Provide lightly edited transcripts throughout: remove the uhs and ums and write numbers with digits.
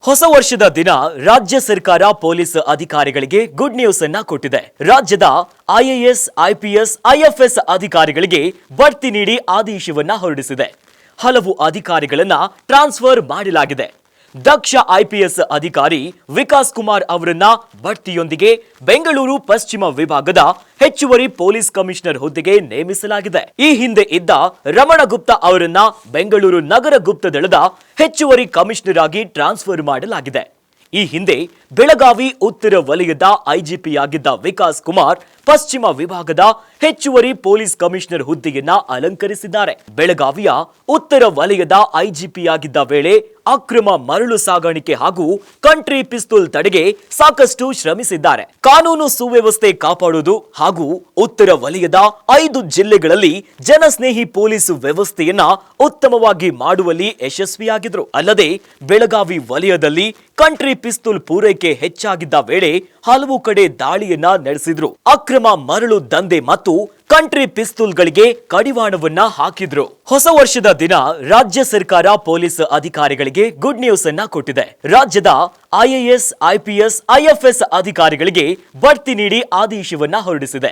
ಹೊಸ ವರ್ಷದ ದಿನ ರಾಜ್ಯ ಸರ್ಕಾರ ಪೊಲೀಸ್ ಅಧಿಕಾರಿಗಳಿಗೆ ಗುಡ್ ನ್ಯೂಸ್ ಅನ್ನ ಕೊಟ್ಟಿದೆ. ರಾಜ್ಯದ ಐಎಎಸ್, ಐಪಿಎಸ್, ಐಎಫ್ಎಸ್ ಅಧಿಕಾರಿಗಳಿಗೆ ಬಡ್ತಿ ನೀಡಿ ಆದೇಶವನ್ನ ಹೊರಡಿಸಿದೆ. ಹಲವು ಅಧಿಕಾರಿಗಳನ್ನ ಟ್ರಾನ್ಸ್ಫರ್ ಮಾಡಲಾಗಿದೆ. ದಕ್ಷ ಐಪಿಎಸ್ ಅಧಿಕಾರಿ ವಿಕಾಸ್ ಕುಮಾರ್ ಅವರನ್ನ ಬಡ್ತಿಯೊಂದಿಗೆ ಬೆಂಗಳೂರು ಪಶ್ಚಿಮ ವಿಭಾಗದ ಹೆಚ್ಚುವರಿ ಪೊಲೀಸ್ ಕಮಿಷನರ್ ಹುದ್ದೆಗೆ ನೇಮಿಸಲಾಗಿದೆ. ಈ ಹಿಂದೆ ಇದ್ದ ರಮಣ ಗುಪ್ತಾ ಅವರನ್ನ ಬೆಂಗಳೂರು ನಗರ ಗುಪ್ತ ದಳದ ಹೆಚ್ಚುವರಿ ಕಮಿಷನರ್ ಆಗಿ ಟ್ರಾನ್ಸ್ಫರ್ ಮಾಡಲಾಗಿದೆ. ಈ ಹಿಂದೆ ಬೆಳಗಾವಿ ಉತ್ತರ ವಲಯದ ಐಜಿಪಿಯಾಗಿದ್ದ ವಿಕಾಸ್ ಕುಮಾರ್ ಪಶ್ಚಿಮ ವಿಭಾಗದ ಹೆಚ್ಚುವರಿ ಪೊಲೀಸ್ ಕಮಿಷನರ್ ಹುದ್ದೆಯನ್ನ ಅಲಂಕರಿಸಿದ್ದಾರೆ. ಬೆಳಗಾವಿಯ ಉತ್ತರ ವಲಯದ ಐಜಿಪಿಯಾಗಿದ್ದ ವೇಳೆ ಅಕ್ರಮ ಮರಳು ಸಾಗಾಣಿಕೆ ಹಾಗೂ ಕಂಟ್ರಿ ಪಿಸ್ತೂಲ್ ತಡೆಗೆ ಸಾಕಷ್ಟು ಶ್ರಮಿಸಿದ್ದಾರೆ. ಕಾನೂನು ಸುವ್ಯವಸ್ಥೆ ಕಾಪಾಡುವುದು ಹಾಗೂ ಉತ್ತರ ವಲಯದ 5 ಜಿಲ್ಲೆಗಳಲ್ಲಿ ಜನಸ್ನೇಹಿ ಪೊಲೀಸ್ ವ್ಯವಸ್ಥೆಯನ್ನ ಉತ್ತಮವಾಗಿ ಮಾಡುವಲ್ಲಿ ಯಶಸ್ವಿಯಾಗಿದ್ರು. ಅಲ್ಲದೆ ಬೆಳಗಾವಿ ವಲಯದಲ್ಲಿ ಕಂಟ್ರಿ ಪಿಸ್ತೂಲ್ ಪೂರೈಕೆ ಹೆಚ್ಚಾಗಿದ್ದ ವೇಳೆ ಹಲವು ಕಡೆ ದಾಳಿಯನ್ನ ನಡೆಸಿದ್ರು. ಅಕ್ರಮ ಮರಳು ದಂಧೆ ಮತ್ತು ಕಂಟ್ರಿ ಪಿಸ್ತೂಲ್ಗಳಿಗೆ ಕಡಿವಾಣವನ್ನ ಹಾಕಿದ್ರು. ಹೊಸ ವರ್ಷದ ದಿನ ರಾಜ್ಯ ಸರ್ಕಾರ ಪೊಲೀಸ್ ಅಧಿಕಾರಿಗಳಿಗೆ ಗುಡ್ ನ್ಯೂಸ್ ಅನ್ನ ಕೊಟ್ಟಿದೆ. ರಾಜ್ಯದ ಐಎಎಸ್, ಐಪಿಎಸ್, ಐಎಫ್ಎಸ್ ಅಧಿಕಾರಿಗಳಿಗೆ ಬಡ್ತಿ ನೀಡಿ ಆದೇಶವನ್ನ ಹೊರಡಿಸಿದೆ.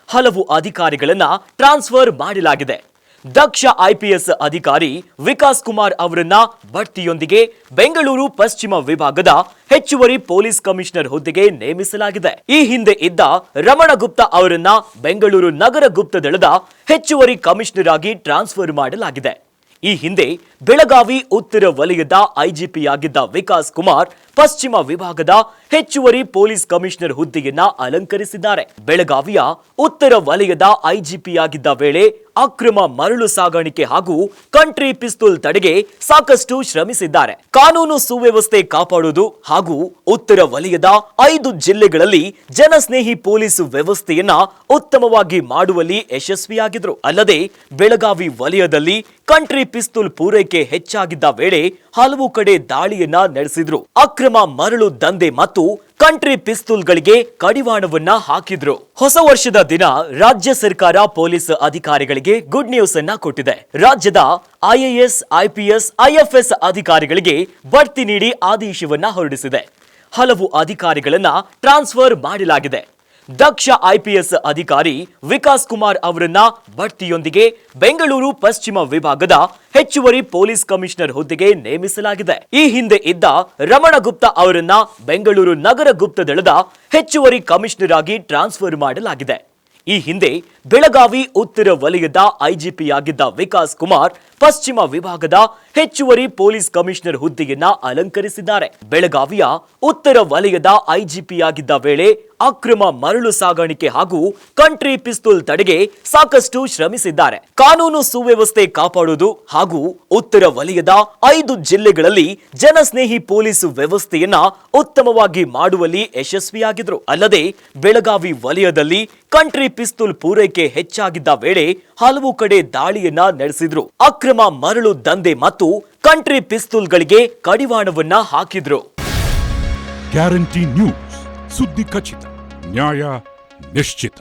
ಹಲವು ಅಧಿಕಾರಿಗಳನ್ನ ಟ್ರಾನ್ಸ್ಫರ್ ಮಾಡಲಾಗಿದೆ. ದಕ್ಷ ಐಪಿಎಸ್ ಅಧಿಕಾರಿ ವಿಕಾಸ್ ಕುಮಾರ್ ಅವರನ್ನ ಬಡ್ತಿಯೊಂದಿಗೆ ಬೆಂಗಳೂರು ಪಶ್ಚಿಮ ವಿಭಾಗದ ಹೆಚ್ಚುವರಿ ಪೊಲೀಸ್ ಕಮಿಷನರ್ ಹುದ್ದೆಗೆ ನೇಮಿಸಲಾಗಿದೆ. ಈ ಹಿಂದೆ ಇದ್ದ ರಮಣ ಗುಪ್ತಾ ಅವರನ್ನ ಬೆಂಗಳೂರು ನಗರ ಗುಪ್ತ ದಳದ ಹೆಚ್ಚುವರಿ ಕಮಿಷನರ್ ಆಗಿ ಟ್ರಾನ್ಸ್ಫರ್ ಮಾಡಲಾಗಿದೆ. ಈ ಹಿಂದೆ ಬೆಳಗಾವಿ ಉತ್ತರ ವಲಯದ ಐಜಿಪಿಯಾಗಿದ್ದ ವಿಕಾಸ್ ಕುಮಾರ್ ಪಶ್ಚಿಮ ವಿಭಾಗದ ಹೆಚ್ಚುವರಿ ಪೊಲೀಸ್ ಕಮಿಷನರ್ ಹುದ್ದೆಯನ್ನ ಅಲಂಕರಿಸಿದ್ದಾರೆ. ಬೆಳಗಾವಿಯ ಉತ್ತರ ವಲಯದ ಐಜಿಪಿಯಾಗಿದ್ದ ವೇಳೆ ಅಕ್ರಮ ಮರಳು ಸಾಗಾಣಿಕೆ ಹಾಗೂ ಕಂಟ್ರಿ ಪಿಸ್ತೂಲ್ ತಡೆಗೆ ಸಾಕಷ್ಟು ಶ್ರಮಿಸಿದ್ದಾರೆ. ಕಾನೂನು ಸುವ್ಯವಸ್ಥೆ ಕಾಪಾಡುವುದು ಹಾಗೂ ಉತ್ತರ ವಲಯದ 5 ಜಿಲ್ಲೆಗಳಲ್ಲಿ ಜನಸ್ನೇಹಿ ಪೊಲೀಸ್ ವ್ಯವಸ್ಥೆಯನ್ನ ಉತ್ತಮವಾಗಿ ಮಾಡುವಲ್ಲಿ ಯಶಸ್ವಿಯಾಗಿದ್ರು. ಅಲ್ಲದೆ ಬೆಳಗಾವಿ ವಲಯದಲ್ಲಿ ಕಂಟ್ರಿ ಪಿಸ್ತೂಲ್ ಪೂರೈಕೆ ಹೆಚ್ಚಾಗಿದ್ದ ವೇಳೆ ಹಲವು ಕಡೆ ದಾಳಿಯನ್ನ ನಡೆಸಿದ್ರು. ಅಕ್ರಮ ಮರಳು ದಂಧೆ ಮತ್ತು ಕಂಟ್ರಿ ಪಿಸ್ತೂಲ್ಗಳಿಗೆ ಕಡಿವಾಣವನ್ನ ಹಾಕಿದ್ರು. ಹೊಸ ವರ್ಷದ ದಿನ ರಾಜ್ಯ ಸರ್ಕಾರ ಪೊಲೀಸ್ ಅಧಿಕಾರಿಗಳಿಗೆ ಗುಡ್ ನ್ಯೂಸ್ ಅನ್ನ ಕೊಟ್ಟಿದೆ. ರಾಜ್ಯದ ಐಎಎಸ್, ಐಪಿಎಸ್, ಐಎಫ್ಎಸ್ ಅಧಿಕಾರಿಗಳಿಗೆ ಬಡ್ತಿ ನೀಡಿ ಆದೇಶವನ್ನ ಹೊರಡಿಸಿದೆ. ಹಲವು ಅಧಿಕಾರಿಗಳನ್ನ ಟ್ರಾನ್ಸ್ಫರ್ ಮಾಡಲಾಗಿದೆ. ದಕ್ಷ ಐಪಿಎಸ್ ಅಧಿಕಾರಿ ವಿಕಾಸ್ ಕುಮಾರ್ ಅವರನ್ನ ಬಡ್ತಿಯೊಂದಿಗೆ ಬೆಂಗಳೂರು ಪಶ್ಚಿಮ ವಿಭಾಗದ ಹೆಚ್ಚುವರಿ ಪೊಲೀಸ್ ಕಮಿಷನರ್ ಹುದ್ದೆಗೆ ನೇಮಿಸಲಾಗಿದೆ. ಈ ಹಿಂದೆ ಇದ್ದ ರಮಣ ಗುಪ್ತಾ ಅವರನ್ನ ಬೆಂಗಳೂರು ನಗರ ಗುಪ್ತ ದಳದ ಹೆಚ್ಚುವರಿ ಕಮಿಷನರ್ ಆಗಿ ಟ್ರಾನ್ಸ್ಫರ್ ಮಾಡಲಾಗಿದೆ. ಈ ಹಿಂದೆ ಬೆಳಗಾವಿ ಉತ್ತರ ವಲಯದ ಐಜಿಪಿಯಾಗಿದ್ದ ವಿಕಾಸ್ ಕುಮಾರ್ ಪಶ್ಚಿಮ ವಿಭಾಗದ ಹೆಚ್ಚುವರಿ ಪೊಲೀಸ್ ಕಮಿಷನರ್ ಹುದ್ದೆಯನ್ನ ಅಲಂಕರಿಸಿದ್ದಾರೆ. ಬೆಳಗಾವಿಯ ಉತ್ತರ ವಲಯದ ಐಜಿಪಿಯಾಗಿದ್ದ ವೇಳೆ ಅಕ್ರಮ ಮರಳು ಸಾಗಾಣಿಕೆ ಹಾಗೂ ಕಂಟ್ರಿ ಪಿಸ್ತೂಲ್ ತಡೆಗೆ ಸಾಕಷ್ಟು ಶ್ರಮಿಸಿದ್ದಾರೆ. ಕಾನೂನು ಸುವ್ಯವಸ್ಥೆ ಕಾಪಾಡುವುದು ಹಾಗೂ ಉತ್ತರ ವಲಯದ 5 ಜಿಲ್ಲೆಗಳಲ್ಲಿ ಜನಸ್ನೇಹಿ ಪೊಲೀಸ್ ವ್ಯವಸ್ಥೆಯನ್ನ ಉತ್ತಮವಾಗಿ ಮಾಡುವಲ್ಲಿ ಯಶಸ್ವಿಯಾಗಿದ್ರು. ಅಲ್ಲದೆ ಬೆಳಗಾವಿ ವಲಯದಲ್ಲಿ ಕಂಟ್ರಿ ಪಿಸ್ತೂಲ್ ಪೂರೈಕೆ ಹೆಚ್ಚಾಗಿದ್ದ ವೇಳೆ ಹಲವು ಕಡೆ ದಾಳಿಯನ್ನ ನಡೆಸಿದ್ರು. ಅಕ್ರಮ ಮರಳು ದಂಧೆ ಮತ್ತು ಕಂಟ್ರಿ ಪಿಸ್ತೂಲ್ಗಳಿಗೆ ಕಡಿವಾಣವನ್ನ ಹಾಕಿದ್ರು. ಗ್ಯಾರಂಟಿ ನ್ಯೂಸ್, ಸುದ್ದಿ ಖಚಿತ, ನ್ಯಾಯ ನಿಶ್ಚಿತ.